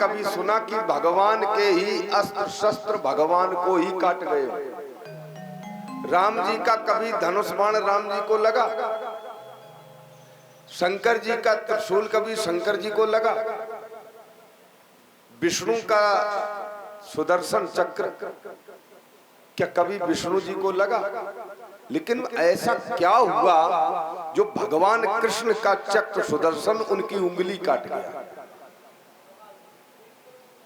कभी सुना कि भगवान के ही अस्त्र शस्त्र भगवान को ही काट गए? राम जी का कभी धनुष बाण राम जी को लगा? शंकर जी का त्रिशूल कभी शंकर जी को लगा? विष्णु का सुदर्शन चक्र क्या कभी विष्णु जी को लगा? लेकिन ऐसा क्या हुआ जो भगवान कृष्ण का चक्र सुदर्शन उनकी उंगली काट गया?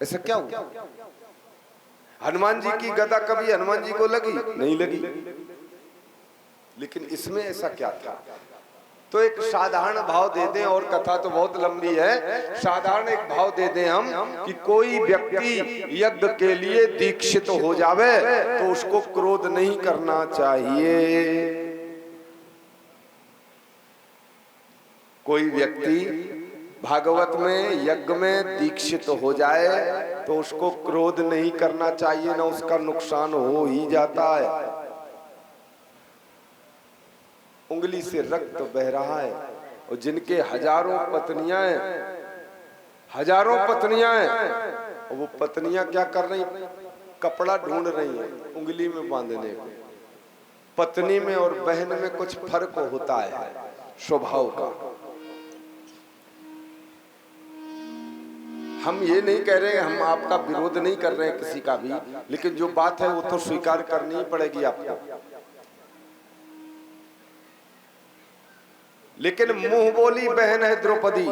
ऐसा क्या हुआ? हनुमान जी की गदा कभी हनुमान जी को लगी? नहीं लगी। लेकिन इसमें ऐसा क्या था? तो एक साधारण भाव दे दें, और कथा तो बहुत लंबी है, साधारण एक भाव दे दें हम कि कोई व्यक्ति यज्ञ के लिए दीक्षित हो जावे तो उसको क्रोध नहीं करना चाहिए। कोई व्यक्ति भागवत में यज्ञ में दीक्षित हो जाए तो उसको क्रोध नहीं करना चाहिए, ना उसका नुकसान हो ही जाता है। उंगली से रक्त बह रहा है और जिनके हजारों पत्नियां हैं, और वो पत्नियां क्या कर रही? कपड़ा ढूंढ रही हैं उंगली में बांधने को। पत्नी में और बहन में कुछ फर्क होता है स्वभाव का। हम ये नहीं कह रहे, हम आपका विरोध नहीं कर रहे हैं किसी का भी, लेकिन जो बात है वो तो स्वीकार करनी ही पड़ेगी आपको। लेकिन मुंह बोली बहन है द्रौपदी,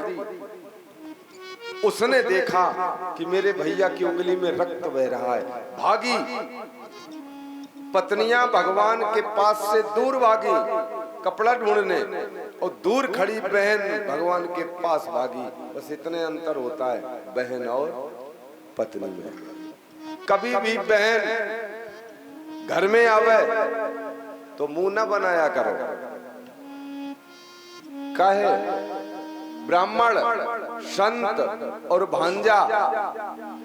उसने देखा कि मेरे भैया की उंगली में रक्त बह रहा है, भागी। पत्नियां भगवान के पास से दूर भागी कपड़ा ढूंढने, और दूर खड़ी बहन भगवान के पास भागी। बस इतने अंतर होता है बहन और पत्नी में। कभी भी बहन घर में आवे तो मुंह न बनाया करो। काहे? ब्राह्मण, संत और भांजा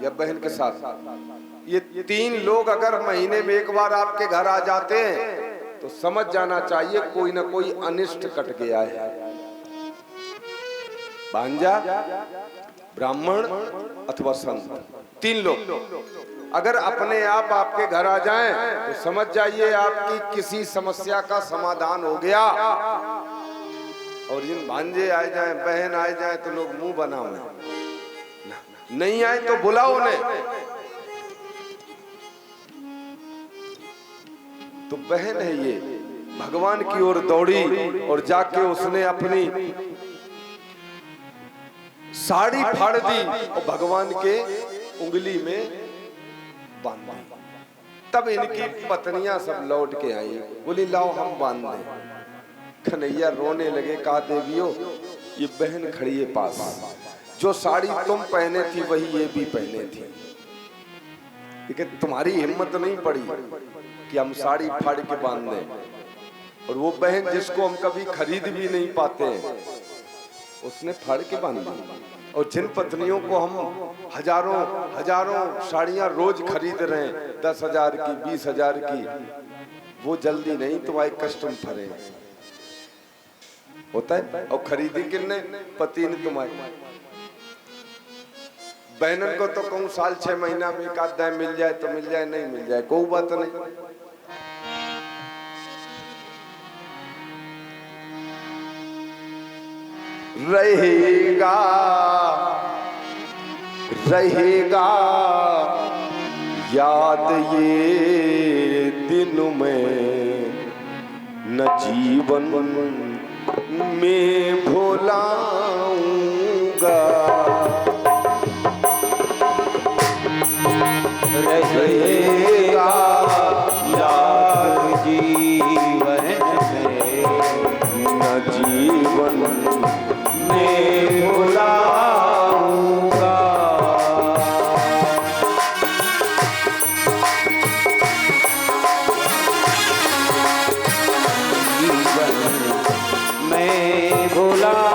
या बहन के साथ, ये तीन लोग अगर महीने में एक बार आपके घर आ जाते हैं तो समझ जाना चाहिए कोई ना कोई अनिष्ट कट गया है। भांजा, ब्राह्मण अथवा संत, तीन लोग अगर अपने आप आपके घर आ जाएं तो समझ जाइए आपकी किसी समस्या का समाधान हो गया। और जिन भांजे आ जाएं, बहन आ जाएं तो लोग मुंह बनाओ, नहीं आए तो बुलाओ उन्हें। तो बहन है ये, भगवान की ओर दौड़ी और जाके उसने अपनी साड़ी फाड़ दी और भगवान के उंगली में बांध दी। तब इनकी पत्नियां सब लौट के आई, बोली लाओ हम बांध दें। कन्हैया रोने लगे, कहा देवियों ये बहन खड़ी है पास, जो साड़ी तुम पहने थी वही ये भी पहने थी, लेकिन तुम्हारी हिम्मत नहीं पड़ी कि हम साड़ी फाड़ के बांध दें। और वो बहन जिसको हम कभी खरीद भी नहीं पाते हैं उसने फाड़ के बांध दी। और जिन पत्नियों को हम हजारों साड़ियां रोज खरीद रहे हैं, 10,000 की, 20,000 की, वो जल्दी नहीं, तुम्हारे कस्टम भरे होता है। और खरीदी किसने? पति ने तुम्हारे। बहनन को तो कहूँ साल 6 महीना में एक आध मिल जाए तो मिल जाए, नहीं मिल जाए कोई बात नहीं। रहेगा याद ये दिन में न जीवन में भुलाऊंगा। रहेगा याद जीवन में न जीवन में भुलाऊंगा।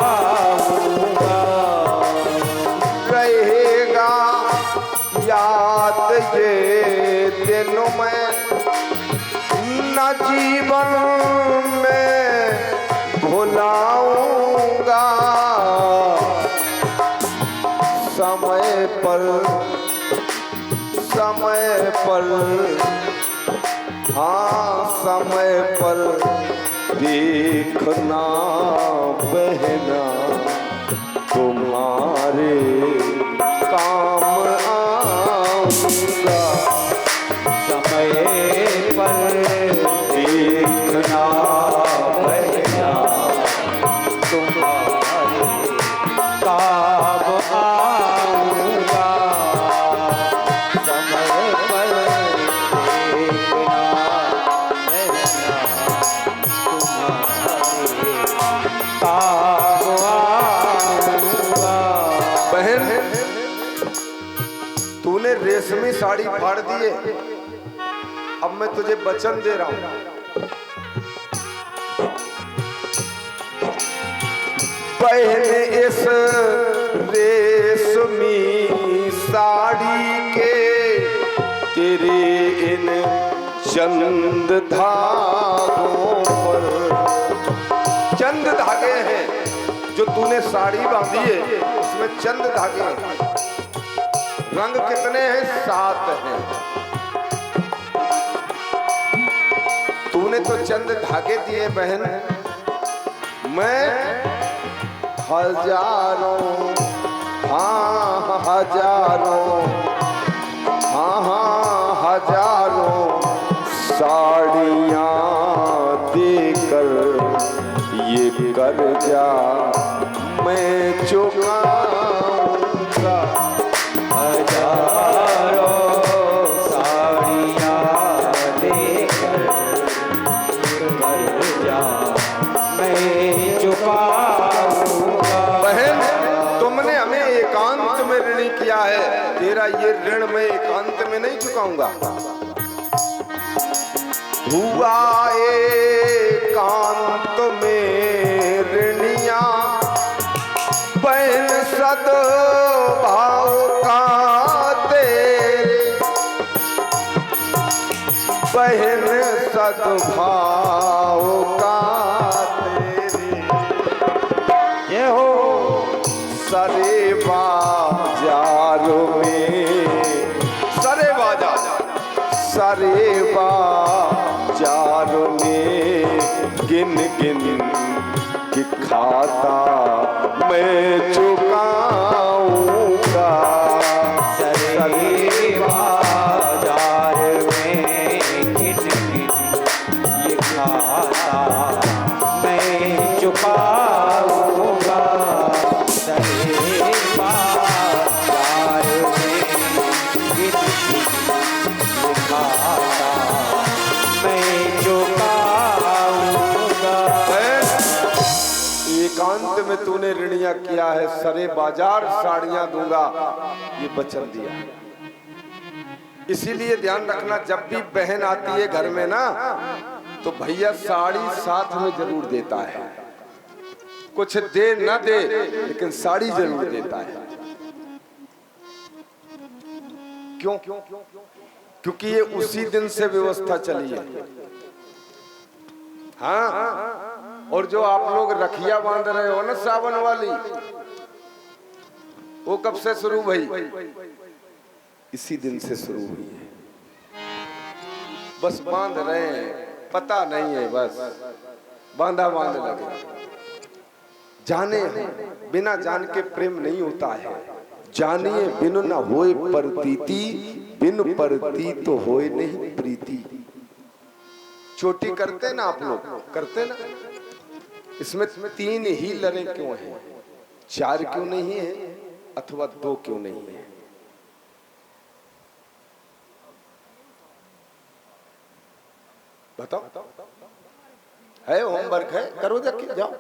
भुलाऊंगा। रहेगा याद ये दिनों में न जीवन में भुलाऊंगा। समय पर समय पर, हाँ समय पर देखना बहना तुम्हारे काम आऊंगा। समय पर देखना बहना तुम्हारे काम आऊंगा। समय पर देखना बहना तुम्हारे काम आऊंगा। बहन, तूने रेशमी साड़ी फाड़ दी है, अब मैं तुझे वचन दे रहा हूं। बहन, इस रेशमी साड़ी के तेरे इन चंद धागों पर, चंद धागे हैं जो तूने साड़ी बांधी है, उसमें चंद धागे हैं। रंग कितने हैं? 7 हैं। तूने तो चंद धागे दिए बहन, मैं हजारों, हाँ हजारों, हाँ हजारों साड़ियाँ देकर ये कर्जा मैं चुकाऊंगा। हजारों साड़ियाँ देकर कर्जा मैं चुकाऊंगा। बहन, तुमने हमें एकांत में ऋणी किया है, तेरा ये ऋण मैं एकांत में नहीं चुकाऊंगा। हुआ एकांत में ऋणिया बहन सद्भाव का तेरे, बहन सद्भाव का तेरे। ये हो सरे बाजार में, सरे बाजार, सरे बाजार में गिन गिन कि खाता मैं चुकाऊंगा। सरे बाजार में गिन गिन ये खाता मैं चुकाऊंगा। सरे बाजार में गिन गिन ये खाता मैं चुकाऊंगा। एकांत में तूने ऋणिया किया है, सरे बाजार साड़ियां दूंगा, ये वचन दिया। इसीलिए ध्यान रखना, जब भी बहन आती है घर में ना, तो भैया साड़ी साथ में जरूर देता है। कुछ दे न दे, लेकिन साड़ी जरूर देता है। क्यों? क्योंकि ये उसी दिन से व्यवस्था चली है। हाँ, और जो आप लोग रखिया बांध रहे हो ना सावन वाली, वो कब से शुरू हुई? इसी दिन से शुरू हुई है। बस बांध रहे हैं, पता नहीं है, बस बांधा बांध लगे। जाने बिना जान के प्रेम नहीं होता है, जानिए बिनु न होए प्रतीति, बिनु प्रतीत तो होए नहीं प्रीति। चोटी करते ना आप लोग, करते ना? इसमें 3 ही लरे क्यों हैं? 4 क्यों नहीं है? अथवा 2 क्यों नहीं है? बताओ। है होमवर्क है, करो जाके, जाओ।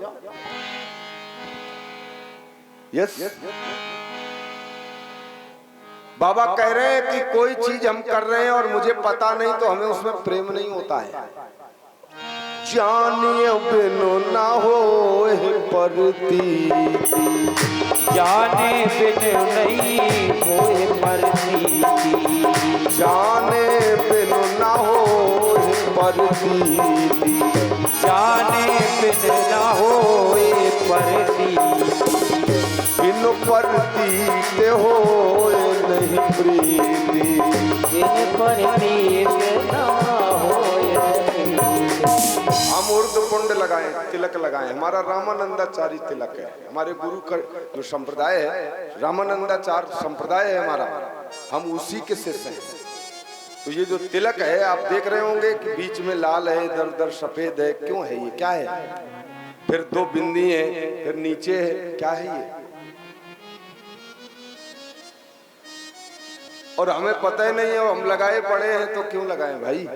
यस, बाबा कह रहे हैं कि कोई चीज हम कर रहे हैं और मुझे पता नहीं तो हमें उसमें प्रेम नहीं होता है। जानिए बिनु ना होए प्रतीति, जाने बिनु नहीं होए प्रतीति, जाने बिनु ना होए प्रतीति, जाने बिनु ना होए प्रतीति, जिन प्रतीत हो नहीं प्रीति, जिन पर प्रीत ना होए प्रीत। हम उर्द पुंड लगाए, तिलक लगाए। हमारा रामानंदाचारी तिलक है। हमारे गुरु का जो संप्रदाय है, रामानंदाचार्य संप्रदाय है हमारा, हम उसी के शिष्य हैं। तो ये जो तिलक है आप देख रहे होंगे कि बीच में लाल है, इधर उधर सफेद है, क्यों है ये, क्या है? फिर दो बिंदी है, फिर नीचे है, क्या है ये? और हमें पता ही नहीं है, हम लगाए पड़े हैं तो क्यों लगाए भाई?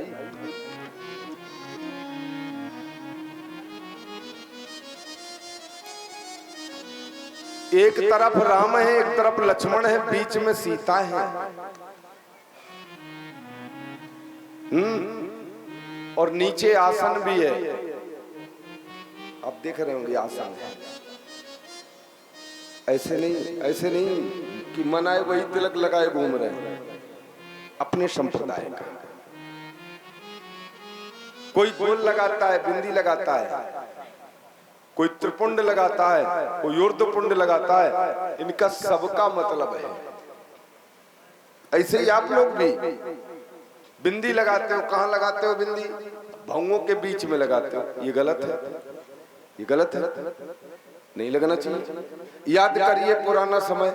एक तरफ राम है, एक तरफ लक्ष्मण है, बीच में सीता है। और नीचे आसन भी है, आप देख रहे होंगे आसन। ऐसे नहीं कि मनाए वही तिलक लगाए घूम रहे हैं, अपने संप्रदाय का। कोई गोल लगाता है, बिंदी लगाता है, कोई त्रिपुंड लगाता है, कोई ऊर्ध्वपुंड लगाता है। इनका सबका मतलब है। ऐसे ही आप लोग भी बिंदी लगाते हो, कहां लगाते हो बिंदी? भौंगों के बीच में लगाते हो। ये गलत है, ये गलत है, नहीं लगना चाहिए। याद करिए पुराना समय,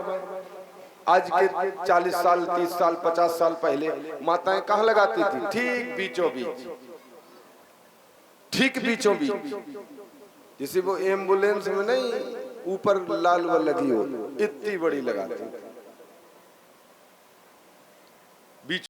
आज के 40 साल 30 साल 50 साल पहले माताएं कहां लगाती थी? ठीक बीचों बीच, ठीक बीचों बीच। जैसे वो एम्बुलेंस में नहीं ऊपर लाल वो लगी हो, इतनी बड़ी लगाती थी।